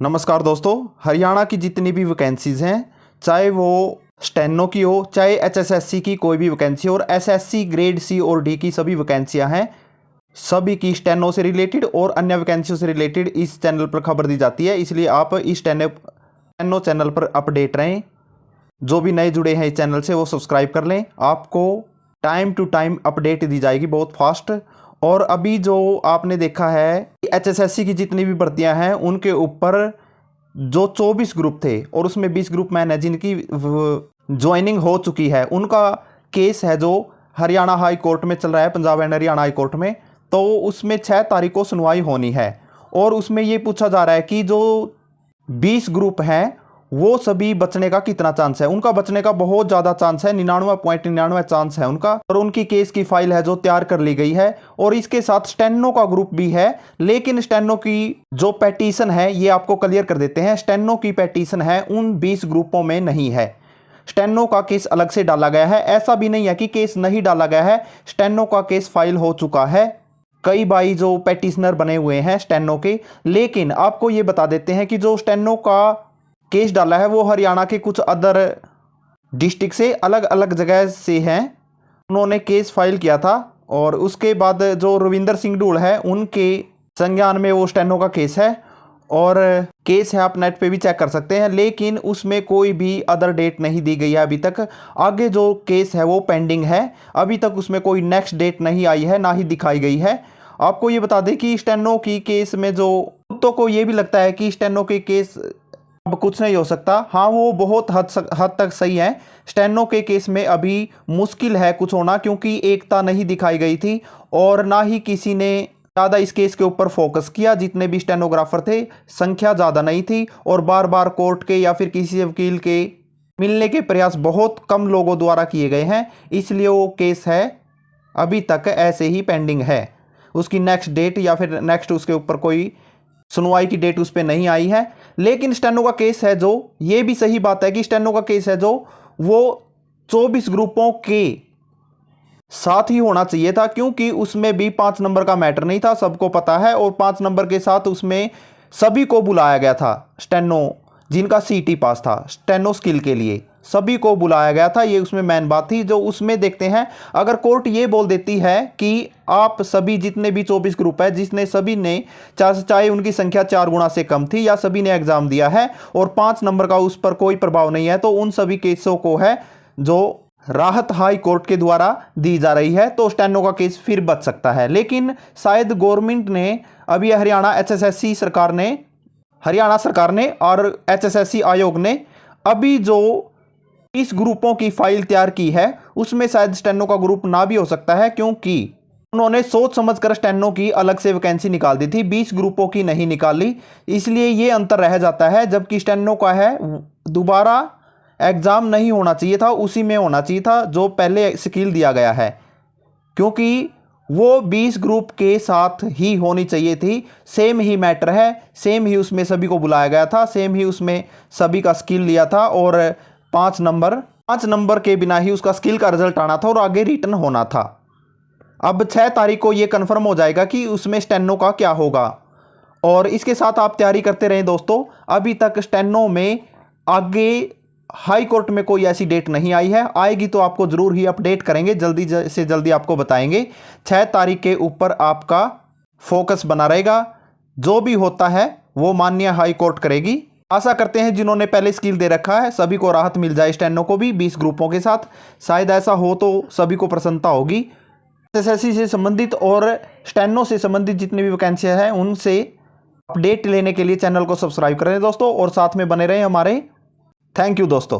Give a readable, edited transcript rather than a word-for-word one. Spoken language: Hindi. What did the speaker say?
नमस्कार दोस्तों, हरियाणा की जितनी भी वैकेंसीज़ हैं, चाहे वो स्टेनो की हो, चाहे एचएसएससी की कोई भी वैकेंसी और एसएससी ग्रेड सी और डी की सभी वैकेंसियां हैं, सभी की स्टेनो से रिलेटेड और अन्य वैकेंसियों से रिलेटेड इस चैनल पर खबर दी जाती है। इसलिए आप इस स्टेनो चैनल पर अपडेट रहें। जो भी नए जुड़े हैं इस चैनल से वो सब्सक्राइब कर लें। आपको टाइम टू टाइम अपडेट दी जाएगी बहुत फास्ट। और अभी जो आपने देखा है एचएसएससी की जितनी भी भर्तियां हैं उनके ऊपर जो 24 ग्रुप थे और उसमें 20 ग्रुप मैन है जिनकी ज्वाइनिंग हो चुकी है, उनका केस है जो हरियाणा हाई कोर्ट में चल रहा है, Punjab and Haryana high court में। तो उसमें 6 तारीख को सुनवाई होनी है और उसमें ये पूछा जा रहा है कि जो 20 ग्रुप हैं वो सभी बचने का कितना चांस है। उनका बचने का बहुत ज़्यादा चांस है, 99.99 चांस है उनका। और उनकी केस की फाइल है जो तैयार कर ली गई है और इसके साथ स्टेनो का ग्रुप भी है। लेकिन स्टेनो की जो पेटिशन है ये आपको क्लियर कर देते हैं, स्टेनो की पेटिशन है उन 20 ग्रुपों में नहीं है। स्टेनो का केस अलग से डाला गया है। ऐसा भी नहीं है कि केस नहीं डाला गया है, स्टेनो का केस फाइल हो चुका है। कई भाई जो पेटिशनर बने हुए हैं स्टेनो के, लेकिन आपको ये बता देते हैं कि जो स्टेनो का केस डाला है वो हरियाणा के कुछ अदर डिस्ट्रिक्ट से अलग अलग जगह से हैं। उन्होंने केस फाइल किया था और उसके बाद जो रविंदर सिंह ढूल है उनके संज्ञान में वो स्टेनो का केस है और केस है, आप नेट पे भी चेक कर सकते हैं। लेकिन उसमें कोई भी अदर डेट नहीं दी गई है अभी तक। आगे जो केस है वो पेंडिंग है, अभी तक उसमें कोई नेक्स्ट डेट नहीं आई है, ना ही दिखाई गई है। आपको ये बता दें कि स्टेनो की केस में जो कुत्तों को ये भी लगता है कि स्टेनो के केस अब कुछ नहीं हो सकता। हाँ, वो बहुत हद तक सही है। स्टेनो के केस में अभी मुश्किल है कुछ होना, क्योंकि एकता नहीं दिखाई गई थी और ना ही किसी ने ज़्यादा इस केस के ऊपर फोकस किया। जितने भी स्टेनोग्राफर थे संख्या ज़्यादा नहीं थी और बार बार कोर्ट के या फिर किसी वकील के मिलने के प्रयास बहुत कम लोगों द्वारा किए गए हैं। इसलिए वो केस है अभी तक ऐसे ही पेंडिंग है। उसकी नेक्स्ट डेट या फिर नेक्स्ट उसके ऊपर कोई सुनवाई की डेट उस पर नहीं आई है। लेकिन स्टेनो का केस है जो, ये भी सही बात है कि स्टेनो का केस है जो वो 24 ग्रुपों के साथ ही होना चाहिए था, क्योंकि उसमें भी 5 नंबर का मैटर नहीं था, सबको पता है। और 5 नंबर के साथ उसमें सभी को बुलाया गया था, स्टेनो जिनका सीटी पास था स्टेनो स्किल के लिए सभी को बुलाया गया था। ये उसमें मेन बात थी। जो उसमें देखते हैं, अगर कोर्ट ये बोल देती है कि आप सभी जितने भी 24 ग्रुप है जिसने सभी ने चाहे उनकी संख्या 4 गुना से कम थी या सभी ने एग्जाम दिया है और 5 नंबर का उस पर कोई प्रभाव नहीं है, तो उन सभी केसों को है जो राहत हाई कोर्ट के द्वारा दी जा रही है, तो स्टेनो का केस फिर बच सकता है। लेकिन शायद गवर्नमेंट ने अभी हरियाणा सरकार ने और एचएसएससी आयोग ने अभी जो इस ग्रुपों की फाइल तैयार की है उसमें शायद स्टेनो का ग्रुप ना भी हो सकता है, क्योंकि उन्होंने सोच समझकर स्टेनो की अलग से वैकेंसी निकाल दी थी, 20 ग्रुपों की नहीं निकाली। इसलिए ये अंतर रह जाता है। जबकि स्टेनो का है दोबारा एग्जाम नहीं होना चाहिए था, उसी में होना चाहिए था जो पहले स्किल दिया गया है, क्योंकि वो 20 ग्रुप के साथ ही होनी चाहिए थी। सेम ही मैटर है, सेम ही उसमें सभी को बुलाया गया था, सेम ही उसमें सभी का स्किल लिया था और 5 नंबर के बिना ही उसका स्किल का रिजल्ट आना था और आगे रिटर्न होना था। अब 6 तारीख को ये कंफर्म हो जाएगा कि उसमें स्टेनो का क्या होगा। और इसके साथ आप तैयारी करते रहें दोस्तों। अभी तक स्टेनो में आगे हाई कोर्ट में कोई ऐसी डेट नहीं आई है, आएगी तो आपको ज़रूर ही अपडेट करेंगे, जल्दी से जल्दी आपको बताएंगे। 6 तारीख के ऊपर आपका फोकस बना रहेगा। जो भी होता है वो माननीय हाई कोर्ट करेगी। आशा करते हैं जिन्होंने पहले स्किल दे रखा है सभी को राहत मिल जाए, स्टेनो को भी 20 ग्रुपों के साथ। शायद ऐसा हो तो सभी को प्रसन्नता होगी। एसएससी से संबंधित और स्टेनो से संबंधित जितनी भी वैकेंसियाँ हैं उनसे अपडेट लेने के लिए चैनल को सब्सक्राइब करें दोस्तों और साथ में बने रहें हमारे। थैंक यू दोस्तों।